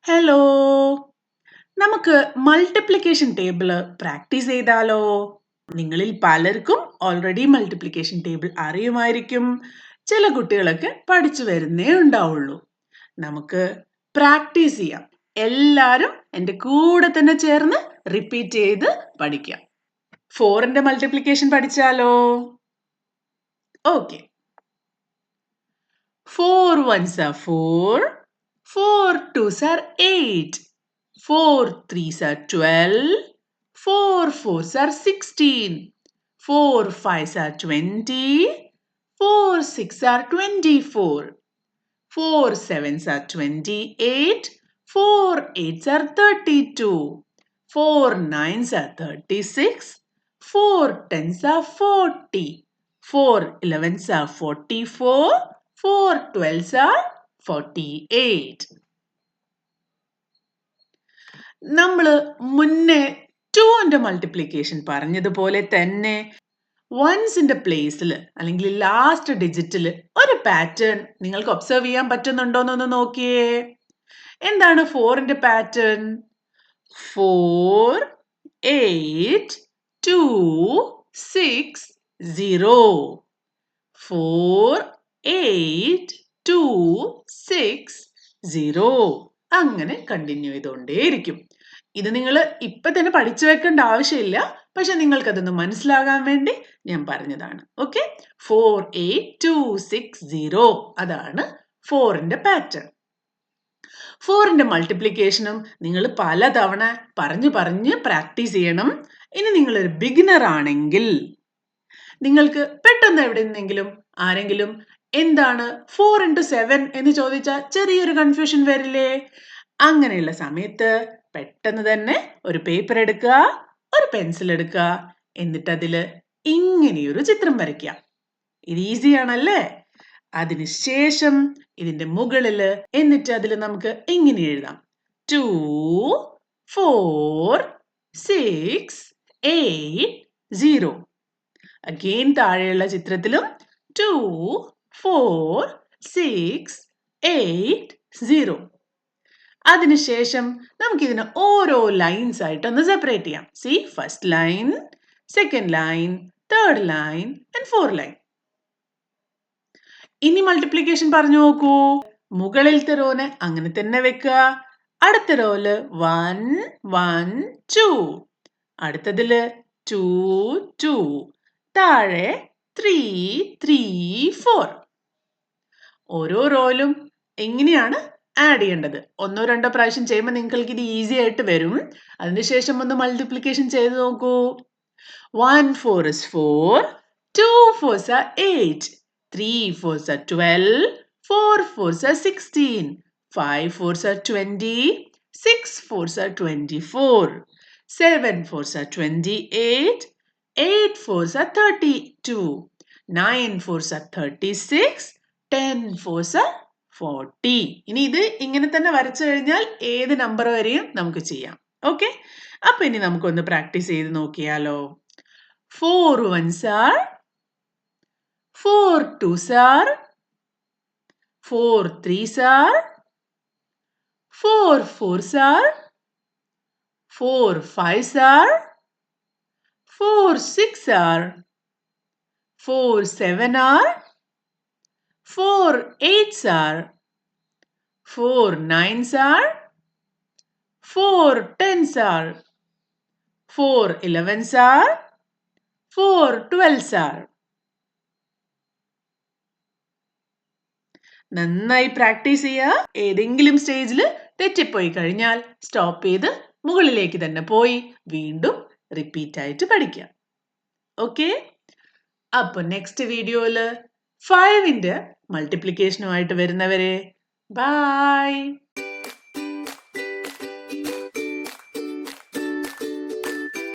Hello! നമുക്ക് multiplication table practice ചെയ്താലോ? നിങ്ങളിൽ പലർക്കും ഓൾറെഡി മൾട്ടിപ്ലിക്കേഷൻ ടേബിൾ അറിയുമായിരിക്കും. ചില കുട്ടികളൊക്കെ പഠിച്ചു വരുന്നേ ഉണ്ടാവുള്ളൂ. നമുക്ക് പ്രാക്ടീസ് ചെയ്യാം. എല്ലാരും എൻ്റെ കൂടെ തന്നെ ചേർന്ന് റിപ്പീറ്റ് ചെയ്ത് പഠിക്കാം. 4ന്റെ multiplication പഠിച്ചാലോ? Okay. 4 ones are 4. 4 twos are 8. 4 threes are 12. 4 fours are 16. 4 fives are 20. 4 six are 24. 4 sevens are 28. 4 eights are 32. 4 nines are 36. 4 tens are 40. 4 elevens are 44. 4 12s are 48. നമ്മൾ മുന്നേ 2ന്റെ മൾട്ടിപ്ലിക്കേഷൻ പറഞ്ഞതുപോലെ തന്നെ വൺസിന്റെ പ്ലേസിൽ അല്ലെങ്കിൽ ലാസ്റ്റ് ഡിജിറ്റിൽ ഒരു പാറ്റേൺ നിങ്ങൾക്ക് ഒബ്സർവ് ചെയ്യാൻ പറ്റുന്നുണ്ടോന്നൊന്ന് നോക്കിയേ. എന്താണ് 4ന്റെ പാറ്റേൺ? 4 8 2 6 0. 4 8 2 6 0. അങ്ങനെ കണ്ടിന്യൂ ചെയ്തുകൊണ്ടേയിരിക്കും. ഇത് നിങ്ങൾ ഇപ്പൊ തന്നെ പഠിച്ചു വെക്കേണ്ട ആവശ്യമില്ല, പക്ഷെ നിങ്ങൾക്കതൊന്ന് മനസ്സിലാകാൻ വേണ്ടി ഞാൻ പറഞ്ഞതാണ്. ഓക്കെ, 4 8 2 6 0 അതാണ് 4ന്റെ പാറ്റേൺ. 4ന്റെ മൾട്ടിപ്ലിക്കേഷനും നിങ്ങൾ പലതവണ പറഞ്ഞ് പ്രാക്ടീസ് ചെയ്യണം. ഇനി നിങ്ങളൊരു ബിഗിനർ ആണെങ്കിൽ നിങ്ങൾക്ക് പെട്ടെന്ന് എവിടെന്നെങ്കിലും ആരെങ്കിലും എന്താണ് 4 into 7 എന്ന് ചോദിച്ചാൽ ചെറിയൊരു കൺഫ്യൂഷൻ വരില്ലേ? അങ്ങനെയുള്ള സമയത്ത് പെട്ടെന്ന് തന്നെ ഒരു പേപ്പർ എടുക്കുക, ഒരു പെൻസിൽ എടുക്കുക, എന്നിട്ട് അതിൽ ഇങ്ങനെയൊരു ചിത്രം വരയ്ക്കുക. ഇത് ഈസിയാണല്ലേ? അതിനുശേഷം ഇതിന്റെ മുകളിൽ എന്നിട്ട് അതിൽ നമുക്ക് ഇങ്ങനെ എഴുതാം: 2 4 6 8 0. അഗെയിൻ താഴെയുള്ള ചിത്രത്തിലും 2 4 6 8 0. അതിനുശേഷം നമുക്കിതിനെ ഓരോ ലൈൻസ് ആയിട്ടൊന്ന് സെപ്പറേറ്റ് ചെയ്യാം. C, first line, second line, third line and fourth line. ഇനി മൾട്ടിപ്ലിക്കേഷൻ പറഞ്ഞു നോക്കൂ. മുകളിലത്തെ റോനെ അങ്ങനെ തന്നെ വെക്കുക. അടുത്ത റോയില് 1 1 2, അടുത്തതില് 2 2, താഴെ 3 3 4. ഓരോ റോയിലും എങ്ങനെയാണ് ആഡ് ചെയ്യേണ്ടത്? ഒന്നോ രണ്ടോ പ്രാവശ്യം ചെയ്യുമ്പോൾ നിങ്ങൾക്ക് ഇത് ഈസി ആയിട്ട് വരും. അതിനുശേഷം ഒന്ന് മൾട്ടിപ്ലിക്കേഷൻ ചെയ്ത് നോക്കൂ. 1 4 is 4, 2 4s are 8, 3 4s are 12, 4 4s are 16, 5 4s are 20, 6 4s are 24, 7 4s are 28, 8 4s are 32, 9 4s are 36, 10 4s are 40. ഇനി ഇത് ഇങ്ങനെ തന്നെ വരച്ചു കഴിഞ്ഞാൽ ഏത് നമ്പർ വരെയും നമുക്ക് ചെയ്യാം. ഓക്കെ, അപ്പൊ ഇനി നമുക്കൊന്ന് പ്രാക്ടീസ് ചെയ്ത് നോക്കിയാലോ. 4 ones are, 4 twos are, 4 threes are, 4 fours are, 4 fives are, 4 six are, 4 7 are, 4 eights are, 4 nines are, 4 tens are, 4 elevens are, 4 12s are. നന്നായി പ്രാക്ടീസ് ചെയ്യുക. ഏതെങ്കിലും സ്റ്റേജിൽ തെറ്റിപ്പോയി കഴിഞ്ഞാൽ സ്റ്റോപ്പ് ചെയ്ത് മുകളിലേക്ക് തന്നെ പോയി വീണ്ടും റിപ്പീറ്റ് ആയിട്ട് പഠിക്കുക. ഓക്കെ, അപ്പൊ നെക്സ്റ്റ് വീഡിയോയില് 5ന്റെ മൾട്ടിപ്ലിക്കേഷനുമായിട്ട് വരുന്നവരെ ബൈ.